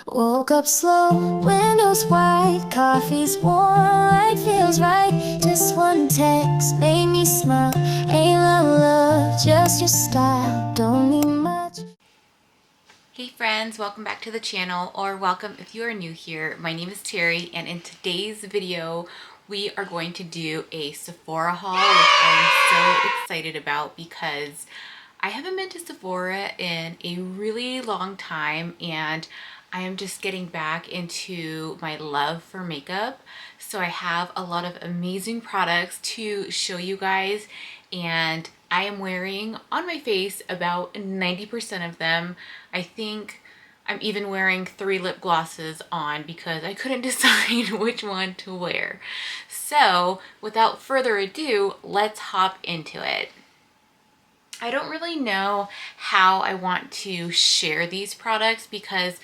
Woke up slow, windows wide, coffee's warm, light feels right. Just one text made me smile. Ain't no love, just your style. Don't need much. Hey friends, welcome back to the channel, or welcome if you are new here. My name is Terry, and in today's video we are going to do a Sephora haul, which I'm so excited about because I haven't been to Sephora in a really long time, and I am just getting back into my love for makeup. So I have a lot of amazing products to show you guys, and I am wearing on my face about 90% of them. I think I'm even wearing 3 lip glosses on because I couldn't decide which one to wear. So without further ado, let's hop into it. I don't really know how I want to share these products because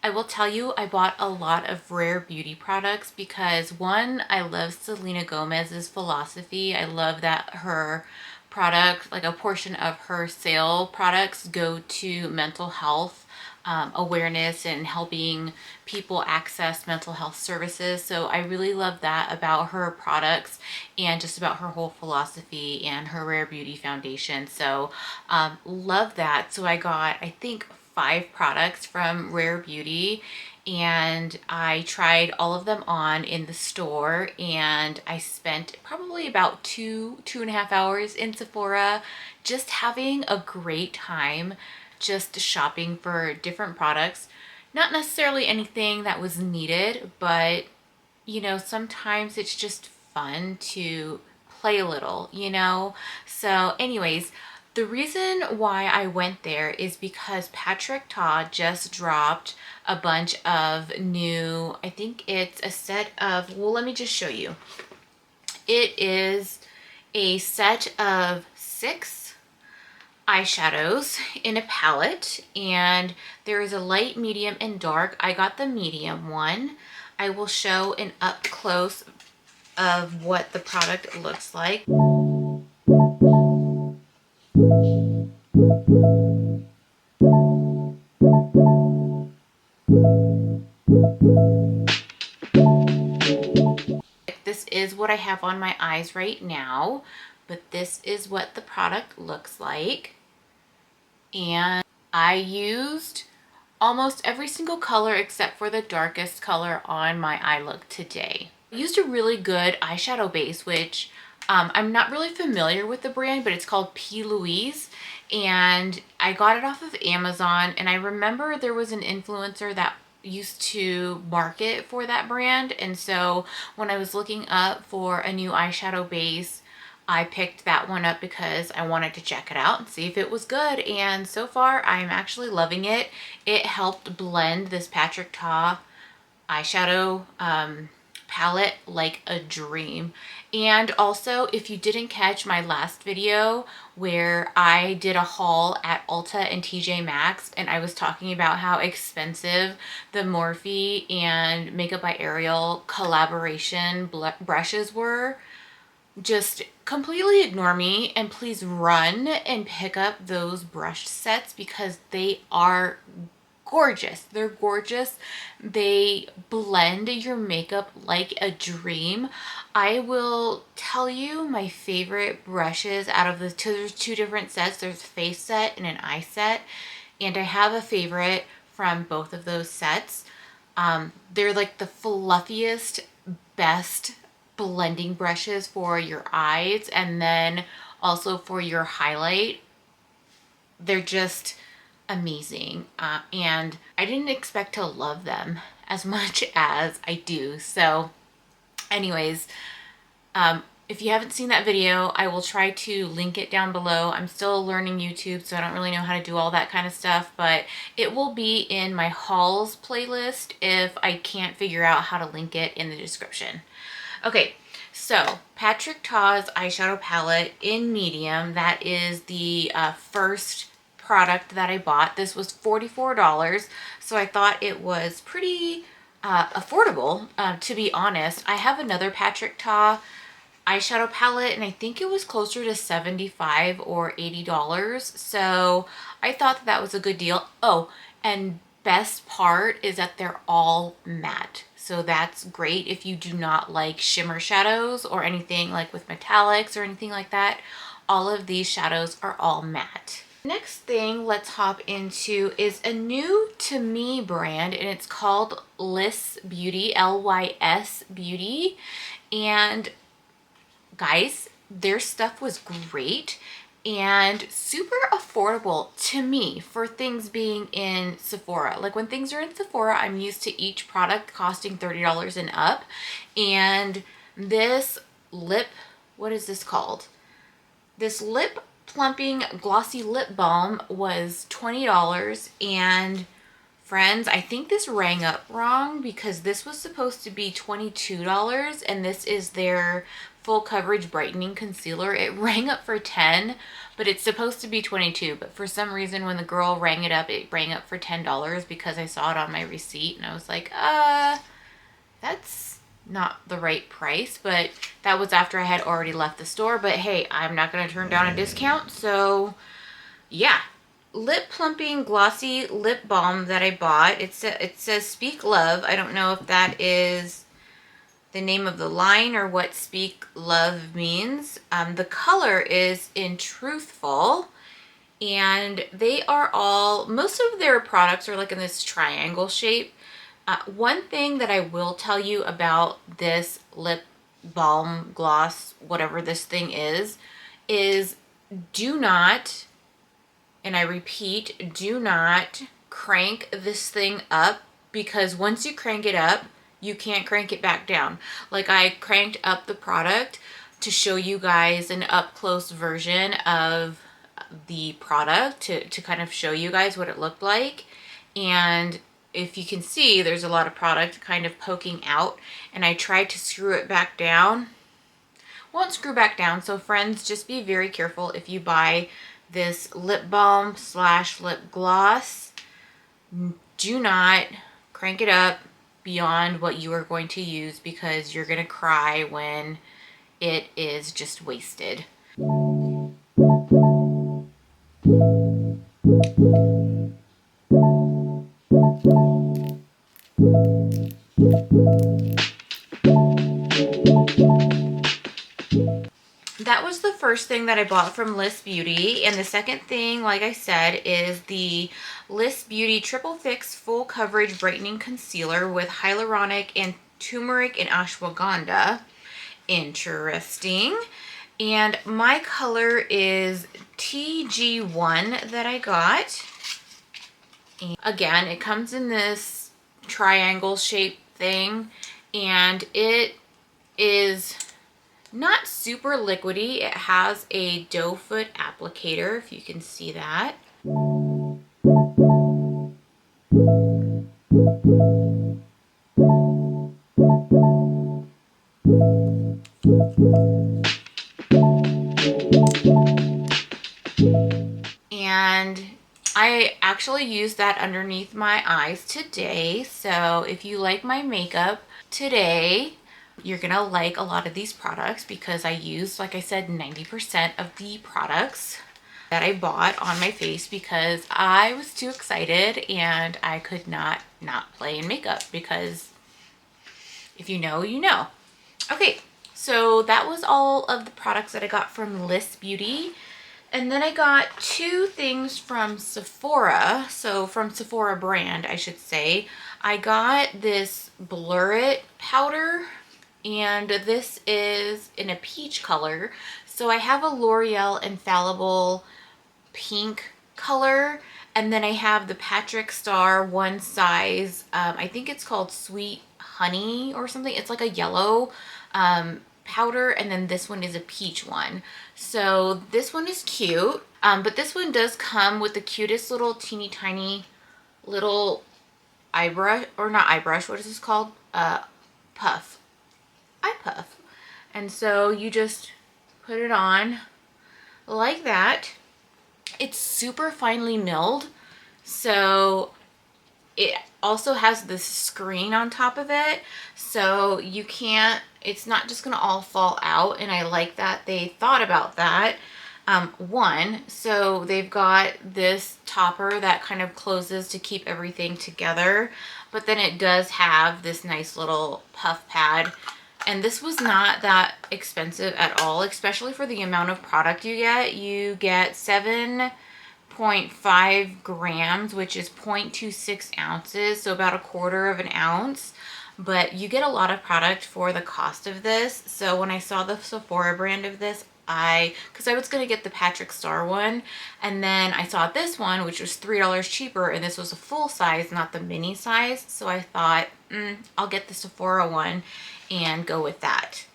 I will tell you I bought a lot of rare beauty products because one, I love Selena Gomez's philosophy. I love that her product, like a portion of her sale products, go to mental health awareness and helping people access mental health services. So I really love that about her products and just about her whole philosophy and her Rare Beauty Foundation. So love that. So I got, I think, 5 products from Rare Beauty, and I tried all of them on in the store, and I spent probably about 2.5 hours in Sephora just having a great time, just shopping for different products. Not necessarily anything that was needed, but you know, sometimes it's just fun to play a little, you know? So anyways, the reason why I went there is because Patrick Ta just dropped a bunch of new, I think it's a set of, well, let me just show you. It is a set of 6 eyeshadows in a palette, and there is a light, medium, and dark. I got the medium one. I will show an up close of what the product looks like. This is what I have on my eyes right now, but this is what the product looks like. And I used almost every single color except for the darkest color on my eye look today. I used a really good eyeshadow base, which I'm not really familiar with the brand, but it's called Louise, and I got it off of Amazon. And I remember there was an influencer that used to market for that brand, and so when I was looking up for a new eyeshadow base, I picked that one up because I wanted to check it out and see if it was good, and so far I'm actually loving it. It helped blend this Patrick Ta eyeshadow palette like a dream. And also, if you didn't catch my last video where I did a haul at Ulta and TJ Maxx, and I was talking about how expensive the Morphe and Makeup by Ariel collaboration brushes were, just completely ignore me and please run and pick up those brush sets because they are gorgeous. They're gorgeous. They blend your makeup like a dream. I will tell you my favorite brushes out of the two. There's 2 different sets. There's a face set and an eye set, and I have a favorite from both of those sets. They're like the fluffiest, best blending brushes for your eyes, and then also for your highlight. They're just amazing, and I didn't expect to love them as much as I do. So anyways, if you haven't seen that video, I will try to link it down below. I'm still learning YouTube, so I don't really know how to do all that kind of stuff, but it will be in my hauls playlist if I can't figure out how to link it in the description. Okay, so Patrick Ta's eyeshadow palette in medium, that is the first product that I bought. This was $44, so I thought it was pretty affordable, to be honest. I have another Patrick Ta eyeshadow palette, and I think it was closer to $75 or $80, so I thought that was a good deal. Oh, and best part is that they're all matte. So that's great if you do not like shimmer shadows or anything like with metallics or anything like that. All of these shadows are all matte. Next thing let's hop into is a new to me brand, and it's called LYS Beauty, LYS Beauty. And guys, their stuff was great and super affordable to me for things being in Sephora. Like when things are in Sephora, I'm used to each product costing $30 and up. And this what is this called? This lip plumping glossy lip balm was $20. And friends, I think this rang up wrong because this was supposed to be $22 and this is their full coverage brightening concealer. It rang up for $10, but it's supposed to be $22. But for some reason, when the girl rang it up for $10 because I saw it on my receipt and I was like, that's not the right price. But that was after I had already left the store. But hey, I'm not going to turn down a discount. So yeah. Lip plumping glossy lip balm that I bought. It says Speak Love. I don't know if that is the name of the line or what Speak Love means. The color is in Truthful, and they are all, most of their products are like in this triangle shape. One thing that I will tell you about this lip balm gloss, whatever this thing is do not, and I repeat, do not crank this thing up, because once you crank it up, you can't crank it back down. Like I cranked up the product to show you guys an up close version of the product to kind of show you guys what it looked like. And if you can see, there's a lot of product kind of poking out, and I tried to screw it back down. Won't screw back down. So friends, just be very careful if you buy this lip balm / lip gloss. Do not crank it up beyond what you are going to use, because you're going to cry when it is just wasted. That was the first thing that I bought from LYS Beauty. And the second thing, like I said, is the LYS Beauty Triple Fix Full Coverage Brightening Concealer with hyaluronic and turmeric and ashwagandha. Interesting. And my color is TG1 that I got. And again, it comes in this triangle shape thing, and it is not super liquidy. It has a doe foot applicator, if you can see that. And I actually used that underneath my eyes today. So if you like my makeup today, you're gonna like a lot of these products, because I used, like I said, 90% of the products that I bought on my face, because I was too excited and I could not play in makeup, because if you know, you know. Okay, so that was all of the products that I got from LYS Beauty. And then I got two things from Sephora. So from Sephora brand, I should say. I got this Blur It powder, and this is in a peach color. So I have a L'Oreal Infallible pink color, and then I have the Patrick Star one size, I think it's called Sweet Honey or something. It's like a yellow powder, and then this one is a peach one. So this one is cute, but this one does come with the cutest little teeny tiny little eyebrush, or not eyebrush, what is this called? Puff. Eye puff. And so you just put it on like that. It's super finely milled, so it also has this screen on top of it, so you can't, it's not just gonna all fall out, and I like that they thought about that. One, so they've got this topper that kind of closes to keep everything together, but then it does have this nice little puff pad. And this was not that expensive at all, especially for the amount of product you get. You get 7.5 grams, which is 0.26 ounces, so about a quarter of an ounce. But you get a lot of product for the cost of this. So when I saw the Sephora brand of this, because I was going to get the Patrick Star one, and then I saw this one, which was $3 cheaper, and this was a full size, not the mini size. So I thought, I'll get the Sephora one and go with that.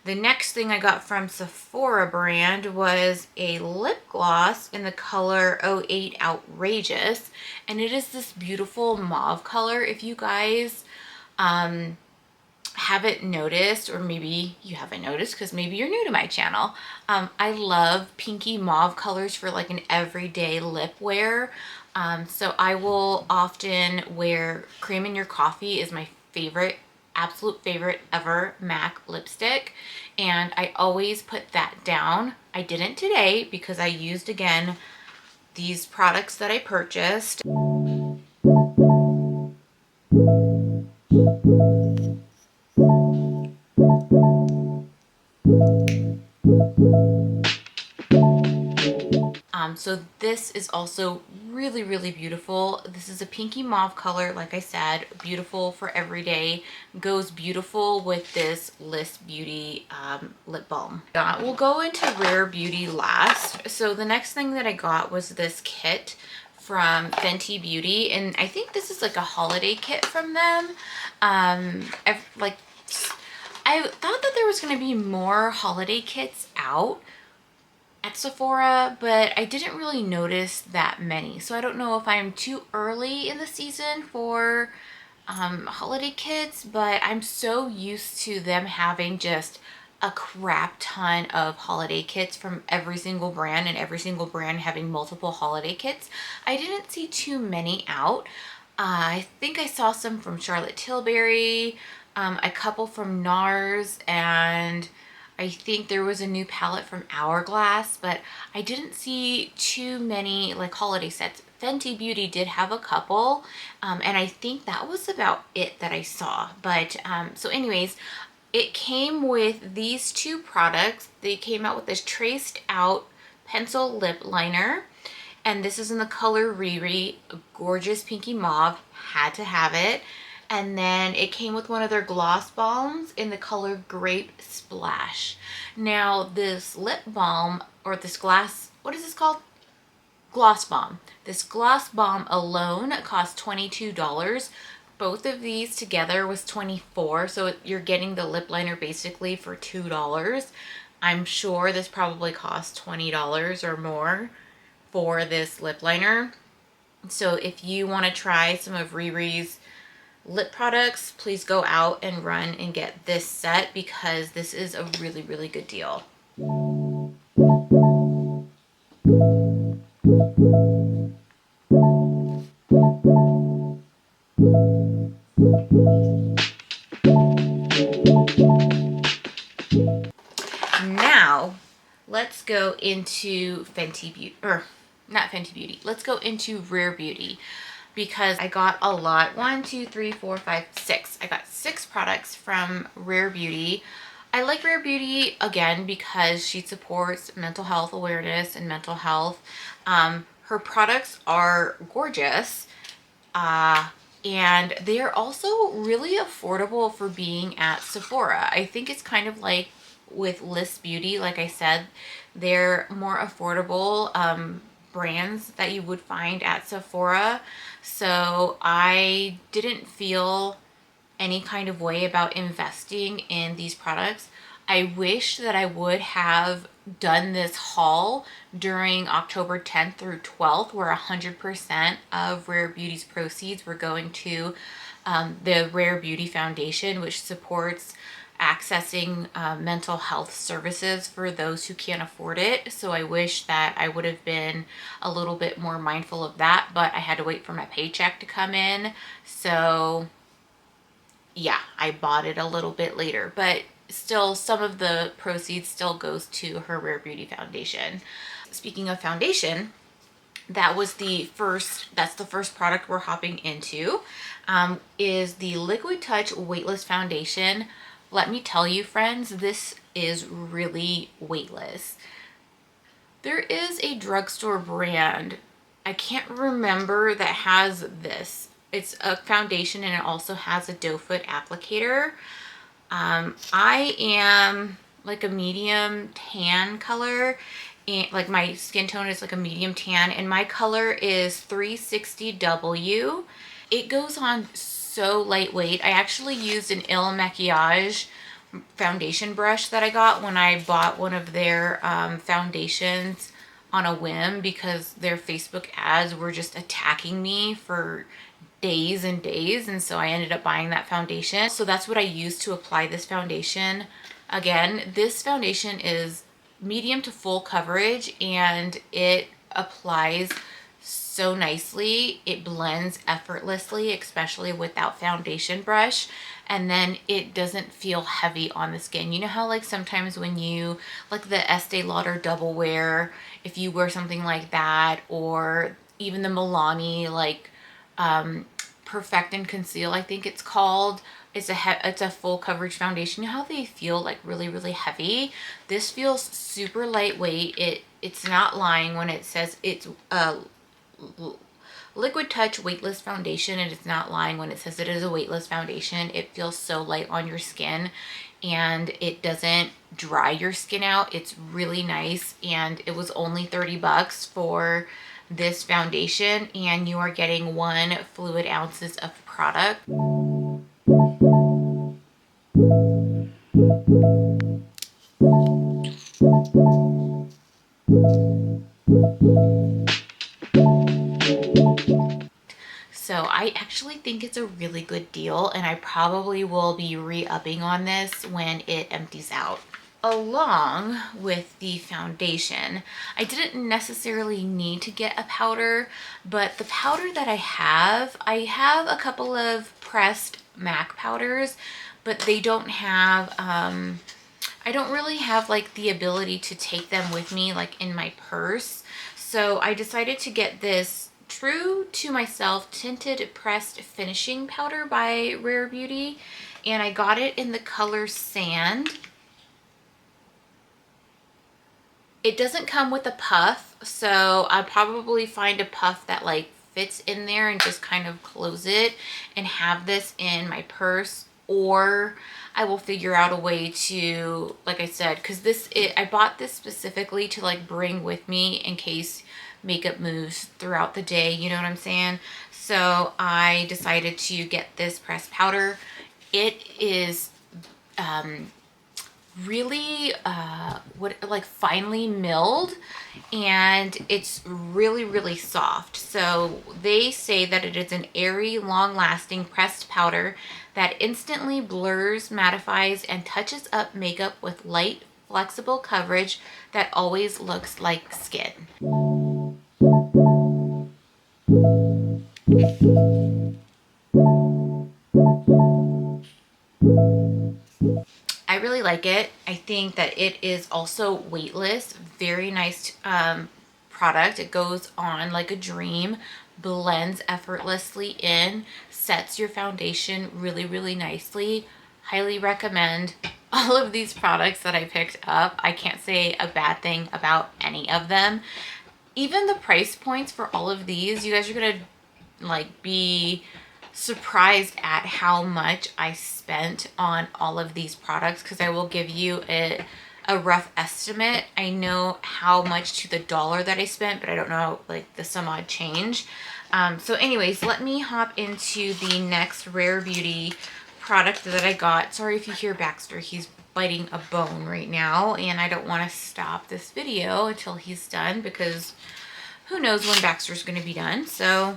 The next thing I got from Sephora brand was a lip gloss in the color 08 Outrageous, and it is this beautiful mauve color. If you guys haven't noticed, or maybe you haven't noticed because maybe you're new to my channel, I love pinky mauve colors for like an everyday lip wear. So I will often wear Cream in Your Coffee is my favorite, absolute favorite ever MAC lipstick, and I always put that down. I didn't today because I used again these products that I purchased. So this is also really, really beautiful. This is a pinky mauve color, like I said, beautiful for everyday. Goes beautiful with this LYS Beauty lip balm. We'll go into Rare Beauty last. So the next thing that I got was this kit from Fenty Beauty, and I think this is like a holiday kit from them. I thought that there was going to be more holiday kits out at Sephora, but I didn't really notice that many. So I don't know if I'm too early in the season for holiday kits, but I'm so used to them having just a crap ton of holiday kits from every single brand, and every single brand having multiple holiday kits. I didn't see too many out. I think I saw some from Charlotte Tilbury, a couple from NARS, and I think there was a new palette from Hourglass, but I didn't see too many like holiday sets. Fenty Beauty did have a couple, and I think that was about it that I saw. But so anyways, it came with these two products. They came out with this traced out pencil lip liner, and this is in the color Riri, a gorgeous pinky mauve, had to have it. And then it came with one of their gloss balms in the color Grape Splash. Now this lip balm, or this glass, what is this called? Gloss balm. This gloss balm alone cost $22. Both of these together was $24. So you're getting the lip liner basically for $2. I'm sure this probably cost $20 or more for this lip liner. So if you want to try some of Riri's lip products, please go out and run and get this set because this is a really, really good deal. Now let's go into Fenty Beauty, or not Fenty Beauty, let's go into Rare Beauty, because I got a lot. 1, 2, 3, 4, 5, 6. I got 6 products from Rare Beauty. I like Rare Beauty, again, because she supports mental health awareness and mental health. Her products are gorgeous, and they are also really affordable for being at Sephora. I think it's kind of like with LYS Beauty, like I said, they're more affordable brands that you would find at Sephora. So I didn't feel any kind of way about investing in these products. I wish that I would have done this haul during October 10th through 12th, where 100% of Rare Beauty's proceeds were going to the Rare Beauty foundation, which supports accessing mental health services for those who can't afford it. So I wish that I would have been a little bit more mindful of that, but I had to wait for my paycheck to come in. So yeah, I bought it a little bit later, but still some of the proceeds still goes to her Rare Beauty foundation. Speaking of foundation, that's the first product we're hopping into, is the Liquid Touch Weightless Foundation. Let me tell you, friends, this is really weightless. There is a drugstore brand, I can't remember, that has this. It's a foundation and it also has a doe foot applicator. I am like a medium tan color, and like my skin tone is like a medium tan, and my color is 360W. It goes on so lightweight. I actually used an Il Makiage foundation brush that I got when I bought one of their foundations on a whim, because their Facebook ads were just attacking me for days and days, and so I ended up buying that foundation. So that's what I used to apply this foundation. Again, this foundation is medium to full coverage and it applies so nicely. It blends effortlessly, especially without foundation brush, and then it doesn't feel heavy on the skin. You know how like sometimes when you, like the Estee Lauder Double Wear, if you wear something like that, or even the Milani like Perfect and Conceal, I think it's called, it's a full coverage foundation. You know how they feel like really, really heavy? This feels super lightweight. It's not lying when it says it's a Liquid Touch Weightless Foundation, and it's not lying when it says it is a weightless foundation. It feels so light on your skin and it doesn't dry your skin out. It's really nice, and it was only 30 bucks for this foundation, and you are getting 1 fluid ounces of product. So I actually think it's a really good deal, and I probably will be re-upping on this when it empties out. Along with the foundation, I didn't necessarily need to get a powder, but the powder that I have a couple of pressed MAC powders, but they don't have, I don't really have like the ability to take them with me like in my purse. So I decided to get this True to Myself Tinted Pressed Finishing Powder by Rare Beauty, and I got it in the color Sand. It doesn't come with a puff, so I'll probably find a puff that like fits in there and just kind of close it and have this in my purse, or I will figure out a way to, like I said, because I bought this specifically to like bring with me in case makeup moves throughout the day, you know what I'm saying? So I decided to get this pressed powder. It is really like finely milled, and it's really, really soft. So they say that it is an airy, long-lasting pressed powder that instantly blurs, mattifies, and touches up makeup with light, flexible coverage that always looks like skin. I really like it. I think that it is also weightless. Very nice product. It goes on like a dream, blends effortlessly in, sets your foundation really, really nicely. Highly recommend all of these products that I picked up. I can't say a bad thing about any of them. Even the price points for all of these, you guys are gonna like be surprised at how much I spent on all of these products, because I will give you a rough estimate. I know how much to the dollar that I spent, but I don't know like the some odd change. So anyways, let me hop into the next Rare Beauty product that I got. Sorry if you hear Baxter, he's biting a bone right now, and I don't want to stop this video until he's done, because who knows when Baxter's going to be done. So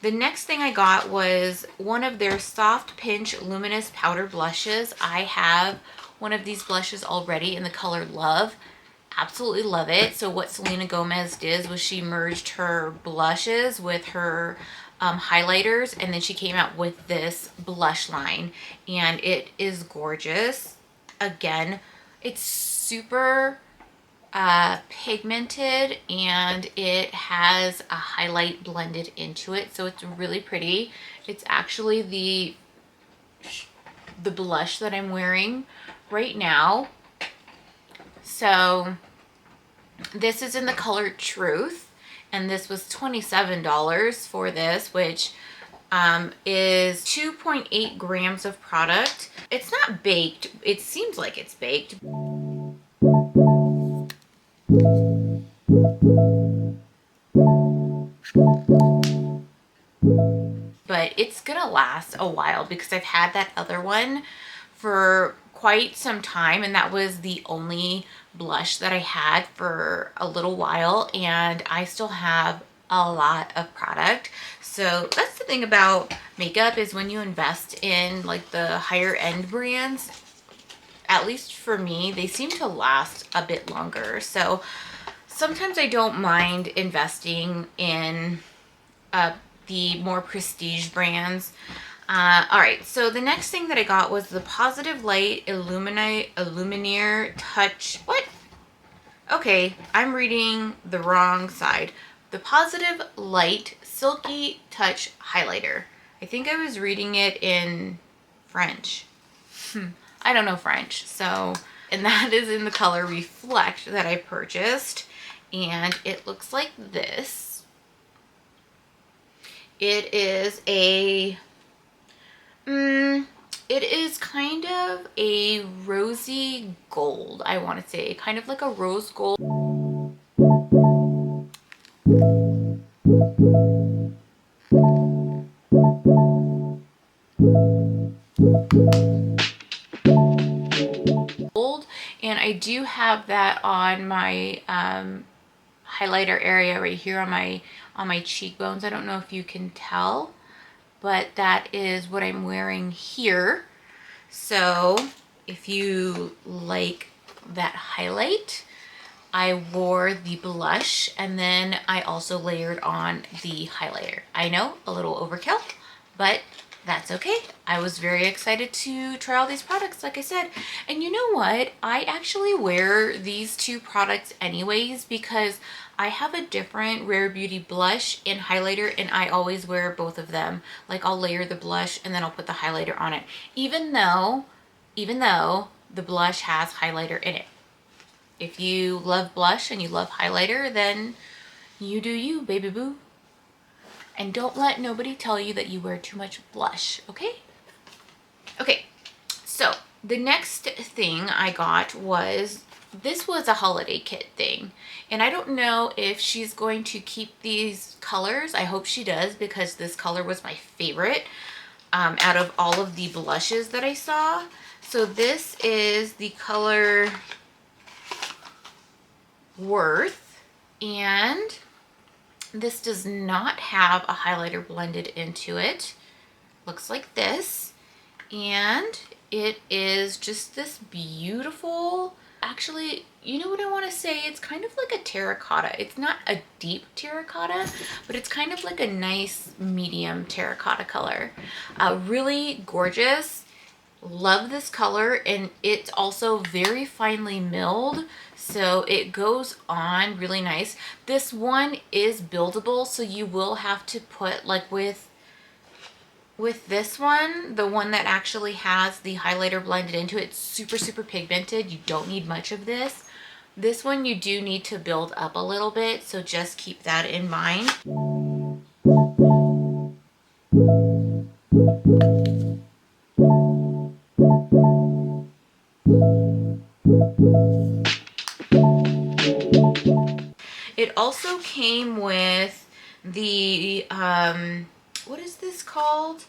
The next thing I got was one of their Soft Pinch Luminous Powder Blushes. I have one of these blushes already in the color Love. Absolutely love it. So what Selena Gomez did was she merged her blushes with her highlighters, and then she came out with this blush line, and it is gorgeous. Again, it's super pigmented, and it has a highlight blended into it, so it's really pretty. It's actually the blush that I'm wearing right now. So this is in the color Truth, and this was $27 for this, which is 2.8 grams of product. It's not baked. It seems like it's baked. But it's gonna last a while because I've had that other one for quite some time, and that was the only blush that I had for a little while, and I still have a lot of product. So that's the thing about makeup, is when you invest in like the higher end brands, at least for me, they seem to last a bit longer. So sometimes I don't mind investing in the more prestige brands. All right, so the next thing that I got was the Positive Light Illuminator Touch. What? Okay, I'm reading the wrong side. The Positive Light Silky Touch Highlighter. I think I was reading it in French. I don't know French, so, and that is in the color Reflect that I purchased, and it looks like this. It is a, it is kind of a rosy gold, I want to say, kind of like a rose gold. And I do have that on my highlighter area right here on my cheekbones. I don't know if you can tell, but that is what I'm wearing here. So if you like that highlight, I wore the blush, and then I also layered on the highlighter. I know, a little overkill, but that's okay. I was very excited to try all these products, like I said. And you know what? I actually wear these two products anyways, because I have a different Rare Beauty blush and highlighter, and I always wear both of them. Like, I'll layer the blush and then I'll put the highlighter on it, even though the blush has highlighter in it. If you love blush and you love highlighter, then you do you, baby boo. And don't let nobody tell you that you wear too much blush, okay? Okay, so the next thing I got was, this was a holiday kit thing. And I don't know if she's going to keep these colors. I hope she does, because this color was my favorite out of all of the blushes that I saw. So this is the color Worth, and this does not have a highlighter blended into it. Looks like this, and it is just this beautiful, actually, you know what I want to say? It's kind of like a terracotta. It's not a deep terracotta, but it's kind of like a nice medium terracotta color. Really gorgeous. Love this color, and it's also very finely milled, so it goes on really nice. This one is buildable, so you will have to put, like with this one, the one that actually has the highlighter blended into it, super pigmented. You don't need much of this. This one you do need to build up a little bit, so just keep that in mind. It also came with the, what is this called?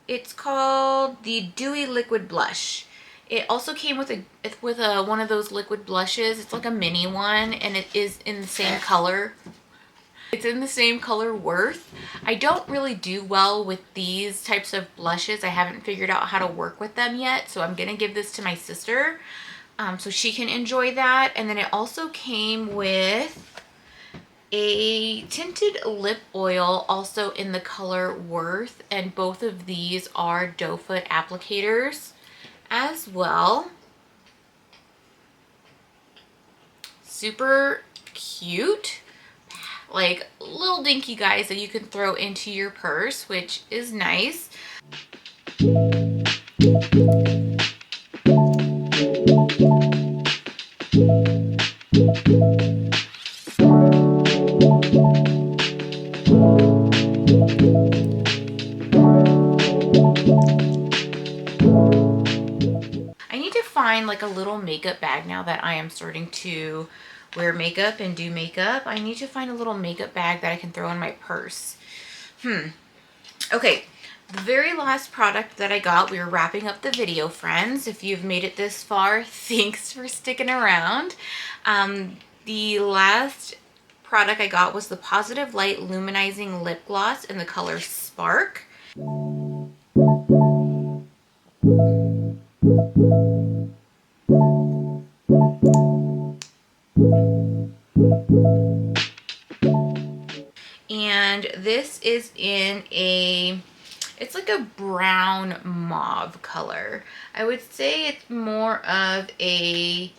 It's called the Dewy Liquid Blush. It also came with a one of those liquid blushes. It's like a mini one, and it is in the same color. It's in the same color Worth. I don't really do well with these types of blushes. I haven't figured out how to work with them yet, so I'm gonna give this to my sister so she can enjoy that. And then it also came with a tinted lip oil, also in the color Worth, and both of these are doe foot applicators as well. Super cute. Like little dinky guys that you can throw into your purse, which is nice. I need to find like a little makeup bag now that I am starting to wear makeup and do makeup. I need to find a little makeup bag that I can throw in my purse. Okay, the very last product that I got, we were wrapping up the video, friends. If you've made it this far, thanks for sticking around. The last product I got was the Positive Light Luminizing Lip Gloss in the color Spark. And this is in it's like a brown mauve color. I would say it's more of a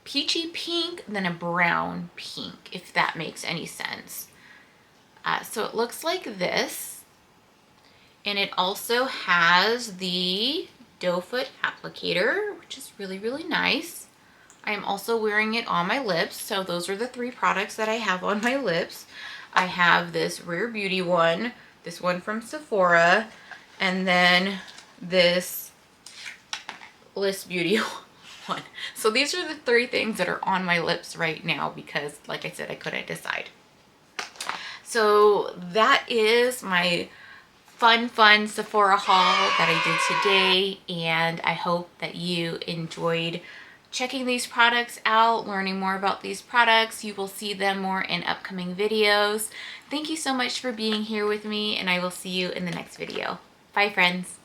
peachy pink than a brown pink, if that makes any sense. So it looks like this. And it also has the doe foot applicator, which is really, really nice. I am also wearing it on my lips. So those are the three products that I have on my lips. I have this Rare Beauty one, this one from Sephora, and then this LYS Beauty one. So these are the three things that are on my lips right now because, like I said, I couldn't decide. So that is my fun Sephora haul that I did today, and I hope that you enjoyed checking these products out, learning more about these products. You will see them more in upcoming videos. Thank you so much for being here with me, and I will see you in the next video. Bye, friends.